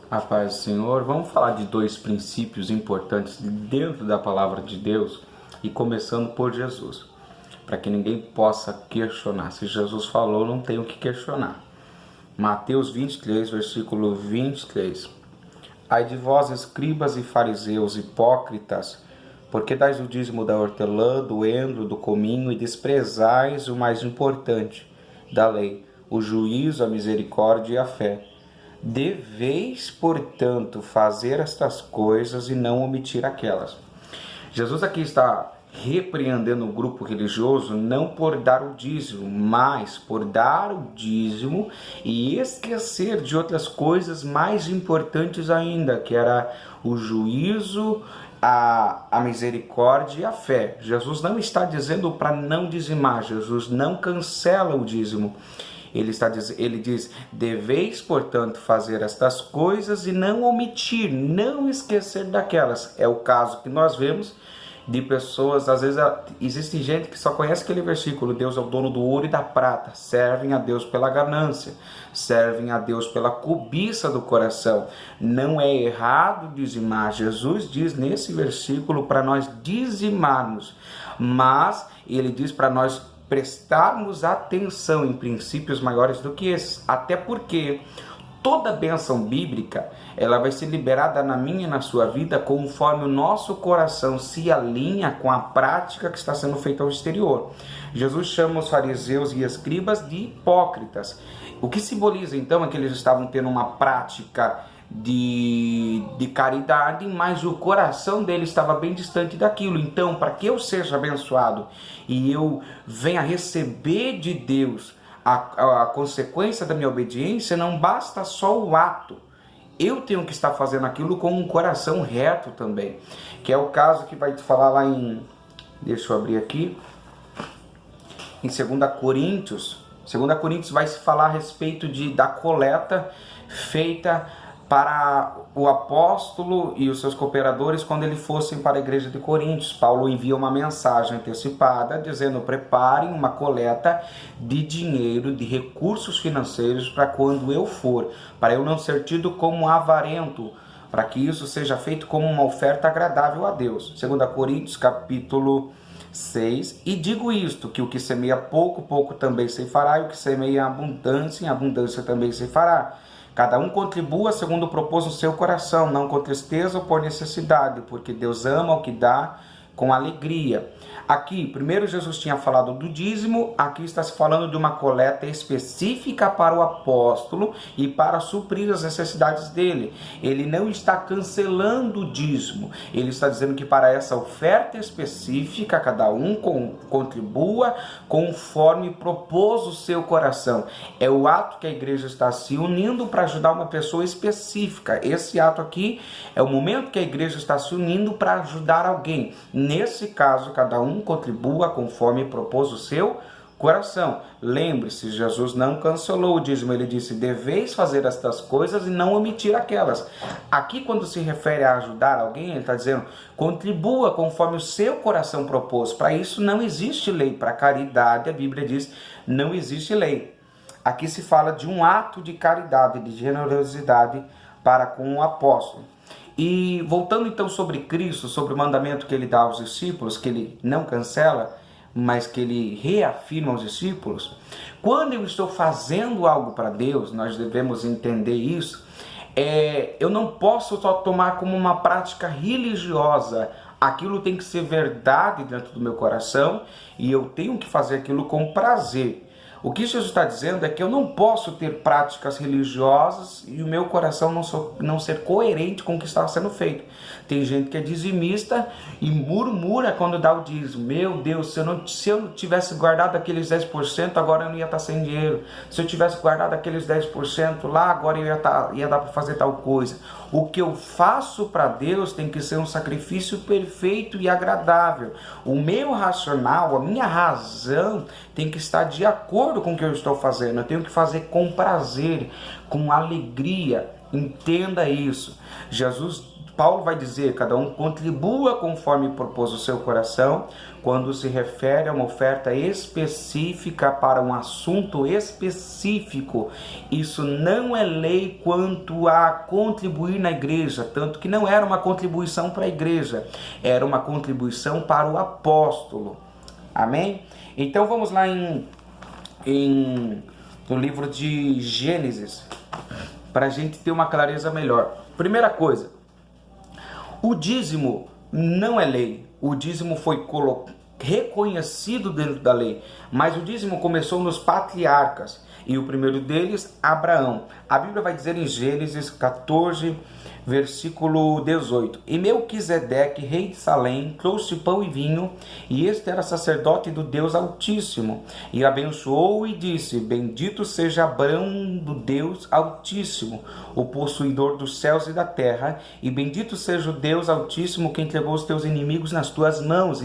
A paz do Senhor. Vamos falar de dois princípios importantes dentro da palavra de Deus e começando por Jesus, para que ninguém possa questionar. Se Jesus falou, não tem o que questionar. Mateus 23, versículo 23. Ai de vós, escribas e fariseus, hipócritas, porque dais o dízimo da hortelã, do endro, do cominho e desprezais o mais importante da lei, o juízo, a misericórdia e a fé. Deveis, portanto, fazer estas coisas e não omitir aquelas. Jesus aqui está repreendendo o grupo religioso não por dar o dízimo, mas por dar o dízimo e esquecer de outras coisas mais importantes ainda, que era o juízo, a misericórdia e a fé. Jesus não está dizendo para não dizimar, Jesus não cancela o dízimo. Ele diz, deveis, portanto, fazer estas coisas e não omitir, não esquecer daquelas. É o caso que nós vemos de pessoas, às vezes existe gente que só conhece aquele versículo, Deus é o dono do ouro e da prata, servem a Deus pela ganância, servem a Deus pela cobiça do coração. Não é errado dizimar, Jesus diz nesse versículo para nós dizimarmos, mas ele diz para nós prestarmos atenção em princípios maiores do que esses, até porque toda bênção bíblica, ela vai ser liberada na minha e na sua vida conforme o nosso coração se alinha com a prática que está sendo feita ao exterior. Jesus chama os fariseus e escribas de hipócritas. O que simboliza então é que eles estavam tendo uma prática de caridade, mas o coração dele estava bem distante daquilo. Então, para que eu seja abençoado e eu venha receber de Deus a consequência da minha obediência, não basta só o ato. Eu tenho que estar fazendo aquilo com um coração reto também, que é o caso que vai te falar lá em, deixa eu abrir aqui, em 2 Coríntios. 2 Coríntios vai se falar a respeito da coleta feita para o apóstolo e os seus cooperadores quando eles fossem para a igreja de Coríntios. Paulo envia uma mensagem antecipada dizendo, preparem uma coleta de dinheiro, de recursos financeiros para quando eu for, para eu não ser tido como avarento, para que isso seja feito como uma oferta agradável a Deus. 2 Coríntios capítulo 6, e digo isto, que o que semeia pouco, pouco também se fará, e o que semeia em abundância também se fará. Cada um contribua segundo propôs no seu coração, não com tristeza ou por necessidade, porque Deus ama o que dá com alegria. Aqui, primeiro Jesus tinha falado do dízimo, aqui está se falando de uma coleta específica para o apóstolo e para suprir as necessidades dele. Ele não está cancelando o dízimo, ele está dizendo que para essa oferta específica, cada um contribua conforme propôs o seu coração. É o ato que a igreja está se unindo para ajudar uma pessoa específica. Esse ato aqui é o momento que a igreja está se unindo para ajudar alguém. Nesse caso, cada um contribua conforme propôs o seu coração. Lembre-se, Jesus não cancelou o dízimo, ele disse, deveis fazer estas coisas e não omitir aquelas. Aqui, quando se refere a ajudar alguém, ele está dizendo, contribua conforme o seu coração propôs. Para isso não existe lei, para caridade a Bíblia diz, não existe lei. Aqui se fala de um ato de caridade, de generosidade para com o apóstolo. E voltando então sobre Cristo, sobre o mandamento que ele dá aos discípulos, que ele não cancela, mas que ele reafirma aos discípulos, quando eu estou fazendo algo para Deus, nós devemos entender isso, eu não posso só tomar como uma prática religiosa, aquilo tem que ser verdade dentro do meu coração e eu tenho que fazer aquilo com prazer. O que Jesus está dizendo é que eu não posso ter práticas religiosas e o meu coração não ser coerente com o que está sendo feito. Tem gente que é dizimista e murmura quando dá o dízimo. Meu Deus, se eu tivesse guardado aqueles 10%, agora eu não ia estar sem dinheiro. Se eu tivesse guardado aqueles 10% lá, agora eu ia dar para fazer tal coisa. O que eu faço para Deus tem que ser um sacrifício perfeito e agradável. O meu racional, a minha razão tem que estar de acordo com o que eu estou fazendo. Eu tenho que fazer com prazer, com alegria. Entenda isso. Jesus Paulo vai dizer, cada um contribua conforme propôs o seu coração, quando se refere a uma oferta específica para um assunto específico. Isso não é lei quanto a contribuir na igreja, tanto que não era uma contribuição para a igreja, era uma contribuição para o apóstolo. Amém? Então vamos lá no livro de Gênesis, para a gente ter uma clareza melhor. Primeira coisa, o dízimo não é lei. O dízimo foi reconhecido dentro da lei, mas o dízimo começou nos patriarcas, e o primeiro deles, Abraão. A Bíblia vai dizer em Gênesis 14, versículo 18: E Melquisedeque, rei de Salém, trouxe pão e vinho, e este era sacerdote do Deus Altíssimo, e abençoou e disse: Bendito seja Abraão do Deus Altíssimo, o possuidor dos céus e da terra, e bendito seja o Deus Altíssimo que entregou os teus inimigos nas tuas mãos,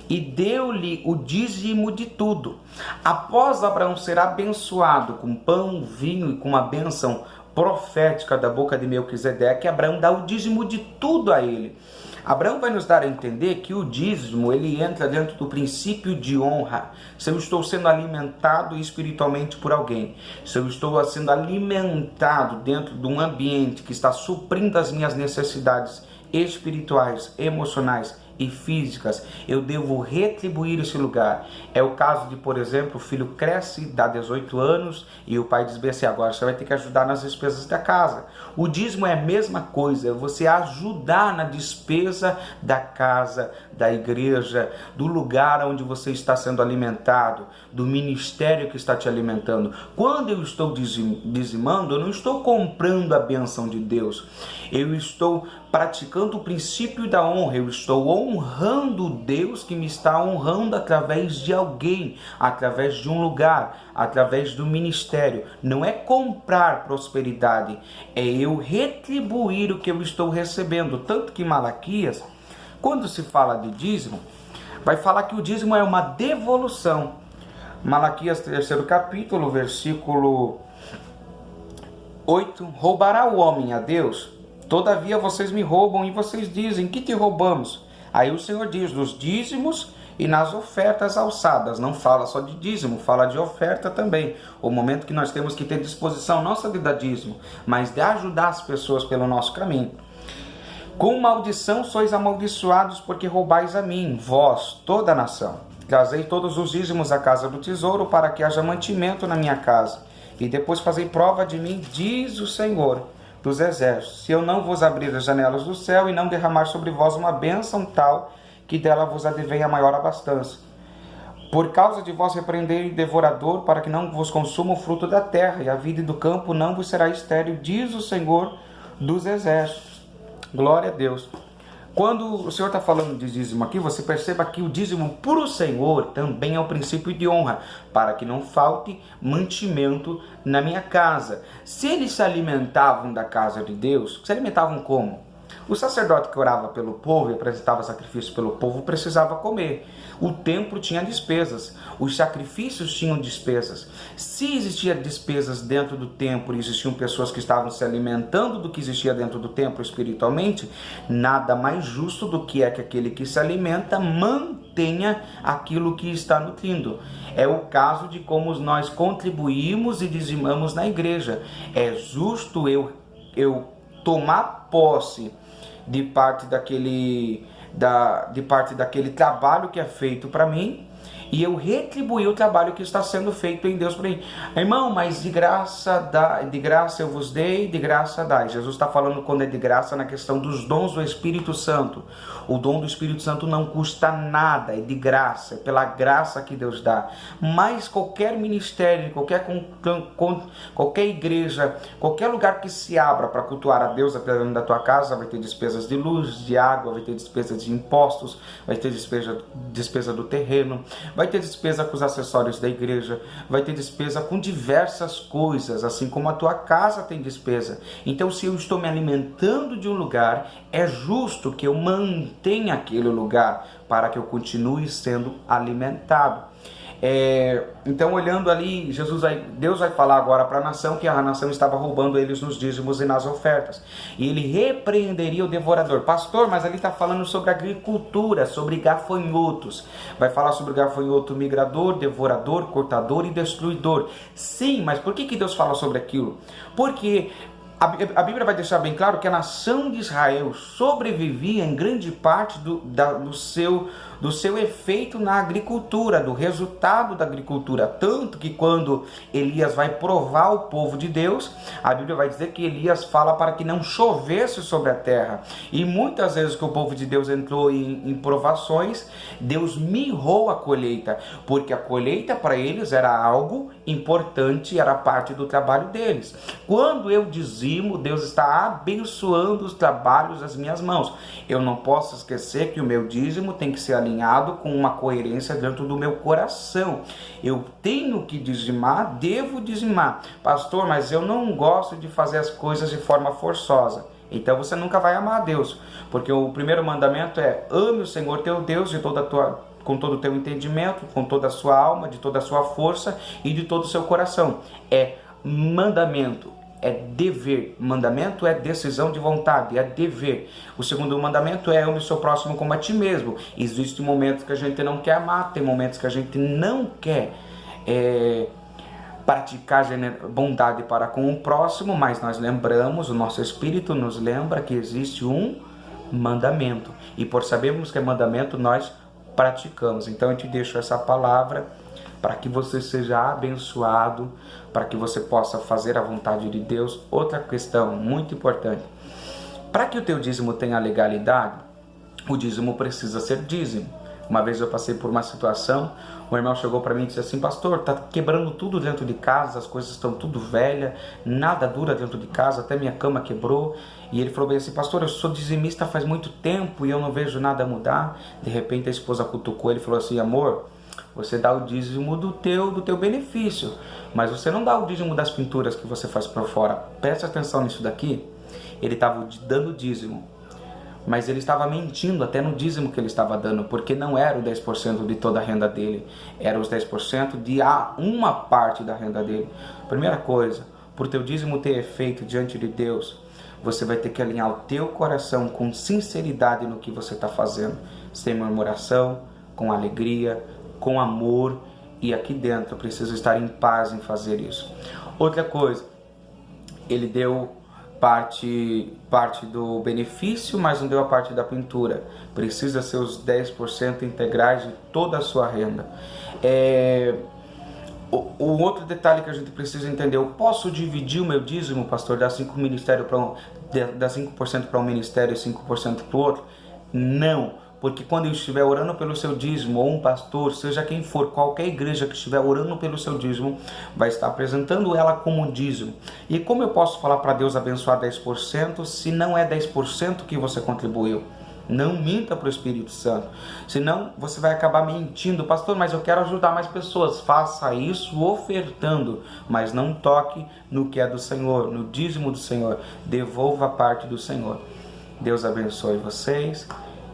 e deu-lhe o dízimo de tudo. Após Abraão ser abençoado com pão, vinho e com uma bênção profética da boca de Melquisedeque, Abraão dá o dízimo de tudo a ele. Abraão vai nos dar a entender que o dízimo, ele entra dentro do princípio de honra. Se eu estou sendo alimentado espiritualmente por alguém, se eu estou sendo alimentado dentro de um ambiente que está suprindo as minhas necessidades espirituais, emocionais e físicas, eu devo retribuir esse lugar. É o caso de, por exemplo, o filho cresce, dá 18 anos e o pai diz bem assim: agora você vai ter que ajudar nas despesas da casa. O dízimo é a mesma coisa, é você ajudar na despesa da casa, da igreja, do lugar onde você está sendo alimentado, do ministério que está te alimentando. Quando eu estou dizimando, eu não estou comprando a bênção de Deus, eu estou praticando o princípio da honra, eu estou honrando Deus que me está honrando através de alguém, através de um lugar, através do ministério. Não é comprar prosperidade, é eu retribuir o que eu estou recebendo. Tanto que Malaquias, quando se fala de dízimo, vai falar que o dízimo é uma devolução. Malaquias 3º capítulo, versículo 8: roubará o homem a Deus? Todavia vocês me roubam e vocês dizem: que te roubamos? Aí o Senhor diz: nos dízimos e nas ofertas alçadas. Não fala só de dízimo, fala de oferta também. O momento que nós temos que ter disposição, não só de dar dízimo, mas de ajudar as pessoas pelo nosso caminho. Com maldição sois amaldiçoados, porque roubais a mim, vós, toda a nação. Trazei todos os dízimos à casa do tesouro, para que haja mantimento na minha casa. E depois fazei prova de mim, diz o Senhor dos exércitos, se eu não vos abrir as janelas do céu e não derramar sobre vós uma bênção tal, que dela vos advenha maior abastança. Por causa de vós repreendei o devorador, para que não vos consuma o fruto da terra, e a vida do campo não vos será estéril, diz o Senhor dos exércitos. Glória a Deus. Quando o Senhor está falando de dízimo aqui, você perceba que o dízimo para o Senhor também é o princípio de honra, para que não falte mantimento na minha casa. Se eles se alimentavam da casa de Deus, se alimentavam como? O sacerdote que orava pelo povo e apresentava sacrifício pelo povo precisava comer. O templo tinha despesas, os sacrifícios tinham despesas. Se existia despesas dentro do templo e existiam pessoas que estavam se alimentando do que existia dentro do templo espiritualmente, nada mais justo do que aquele que se alimenta mantenha aquilo que está nutrindo. É o caso de como nós contribuímos e dizimamos na igreja. É justo eu tomar posse de parte daquele trabalho que é feito para mim, e eu retribuir o trabalho que está sendo feito em Deus para mim. Irmão, mas de graça eu vos dei, de graça dai. Jesus está falando, quando é de graça, na questão dos dons do Espírito Santo. O dom do Espírito Santo não custa nada, é de graça, é pela graça que Deus dá. Mas qualquer ministério, qualquer igreja, qualquer lugar que se abra para cultuar a Deus dentro da tua casa, vai ter despesas de luz, de água, vai ter despesas de impostos, vai ter despesa do terreno, vai ter despesa com os acessórios da igreja, vai ter despesa com diversas coisas, assim como a tua casa tem despesa. Então, se eu estou me alimentando de um lugar, é justo que eu mantenha aquele lugar para que eu continue sendo alimentado. Então, olhando ali, Deus vai falar agora para a nação que a nação estava roubando eles nos dízimos e nas ofertas. E ele repreenderia o devorador. Pastor, mas ali está falando sobre agricultura, sobre gafanhotos. Vai falar sobre gafanhoto migrador, devorador, cortador e destruidor. Sim, mas por que Deus fala sobre aquilo? Porque a Bíblia vai deixar bem claro que a nação de Israel sobrevivia em grande parte do seu efeito na agricultura, do resultado da agricultura. Tanto que quando Elias vai provar o povo de Deus, a Bíblia vai dizer que Elias fala para que não chovesse sobre a terra. E muitas vezes que o povo de Deus entrou em provações, Deus mirrou a colheita, porque a colheita para eles era algo importante, era parte do trabalho deles. Quando eu dizimo, Deus está abençoando os trabalhos das minhas mãos. Eu não posso esquecer que o meu dízimo tem que ser alinhado com uma coerência dentro do meu coração. Eu tenho que dizimar, devo dizimar. Pastor, mas eu não gosto de fazer as coisas de forma forçosa. Então você nunca vai amar a Deus, porque o primeiro mandamento é: ame o Senhor teu Deus com todo o teu entendimento, com toda a sua alma, de toda a sua força e de todo o seu coração. É mandamento, é dever. Mandamento é decisão de vontade, é dever. O segundo mandamento é: ame o seu próximo como a ti mesmo. Existem momentos que a gente não quer amar, tem momentos que a gente não quer praticar bondade para com o próximo, mas nós lembramos, o nosso espírito nos lembra que existe um mandamento. E por sabermos que é mandamento, nós praticamos. Então eu te deixo essa palavra para que você seja abençoado, para que você possa fazer a vontade de Deus. Outra questão muito importante: para que o teu dízimo tenha legalidade, o dízimo precisa ser dízimo. Uma vez eu passei por uma situação, um irmão chegou para mim e disse assim: pastor, está quebrando tudo dentro de casa, as coisas estão tudo velhas, nada dura dentro de casa, até minha cama quebrou. E ele falou bem assim: pastor, eu sou dizimista faz muito tempo e eu não vejo nada mudar. De repente a esposa cutucou ele e falou assim: amor, você dá o dízimo do teu benefício, mas você não dá o dízimo das pinturas que você faz por fora. Preste atenção nisso daqui. Ele estava dando dízimo, mas ele estava mentindo até no dízimo que ele estava dando, porque não era o 10% de toda a renda dele, era os 10% de uma parte da renda dele. Primeira coisa, por teu dízimo ter efeito diante de Deus, você vai ter que alinhar o teu coração com sinceridade no que você está fazendo, sem murmuração, com alegria, com amor, e aqui dentro eu preciso estar em paz em fazer isso. Outra coisa, ele deu parte do benefício, mas não deu a parte da pintura. Precisa ser os 10% integrais de toda a sua renda. O outro detalhe que a gente precisa entender: eu posso dividir o meu dízimo, pastor, dar 5% para um ministério e 5% para o outro? Não. Porque quando eu estiver orando pelo seu dízimo, ou um pastor, seja quem for, qualquer igreja que estiver orando pelo seu dízimo, vai estar apresentando ela como dízimo. E como eu posso falar para Deus abençoar 10% se não é 10% que você contribuiu? Não minta para o Espírito Santo, senão você vai acabar mentindo. Pastor, mas eu quero ajudar mais pessoas. Faça isso ofertando, mas não toque no que é do Senhor, no dízimo do Senhor. Devolva a parte do Senhor. Deus abençoe vocês,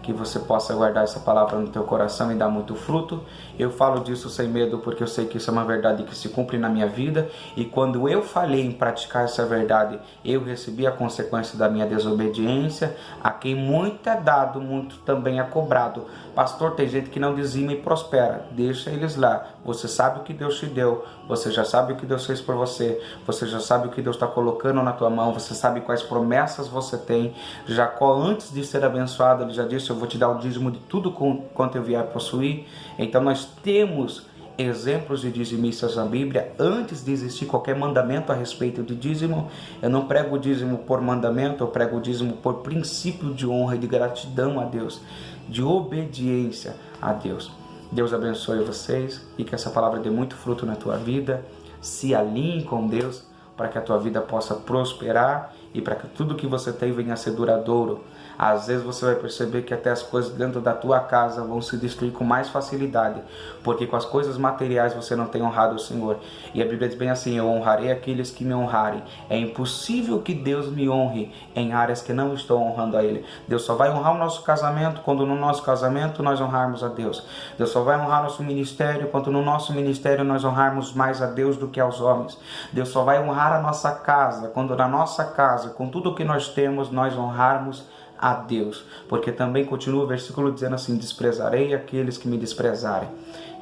que você possa guardar essa palavra no teu coração e dar muito fruto. Eu falo disso sem medo, porque eu sei que isso é uma verdade que se cumpre na minha vida, e quando eu falhei em praticar essa verdade, eu recebi a consequência da minha desobediência. A quem muito é dado, muito também é cobrado. Pastor, tem gente que não dizima e prospera. Deixa eles lá. Você sabe o que Deus te deu, você já sabe o que Deus fez por você, você já sabe o que Deus está colocando na tua mão, você sabe quais promessas você tem. Jacó, antes de ser abençoado, ele já disse: eu vou te dar o dízimo de tudo quanto eu vier a possuir. Então nós temos exemplos de dizimistas na Bíblia. Antes de existir qualquer mandamento a respeito de dízimo, eu não prego o dízimo por mandamento, eu prego o dízimo por princípio de honra e de gratidão a Deus, de obediência a Deus. Deus abençoe vocês e que essa palavra dê muito fruto na tua vida. Se alinhe com Deus para que a tua vida possa prosperar e para que tudo que você tem venha a ser duradouro. Às vezes você vai perceber que até as coisas dentro da tua casa vão se destruir com mais facilidade, porque com as coisas materiais você não tem honrado o Senhor. E a Bíblia diz bem assim: eu honrarei aqueles que me honrarem. É impossível que Deus me honre em áreas que não estou honrando a Ele. Deus só vai honrar o nosso casamento quando no nosso casamento nós honrarmos a Deus. Deus só vai honrar nosso ministério quando no nosso ministério nós honrarmos mais a Deus do que aos homens. Deus só vai honrar a nossa casa quando na nossa casa, com tudo o que nós temos, nós honrarmos a Deus, porque também continua o versículo dizendo assim: desprezarei aqueles que me desprezarem.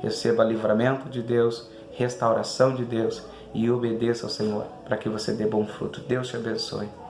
Receba livramento de Deus, restauração de Deus e obedeça ao Senhor para que você dê bom fruto. Deus te abençoe.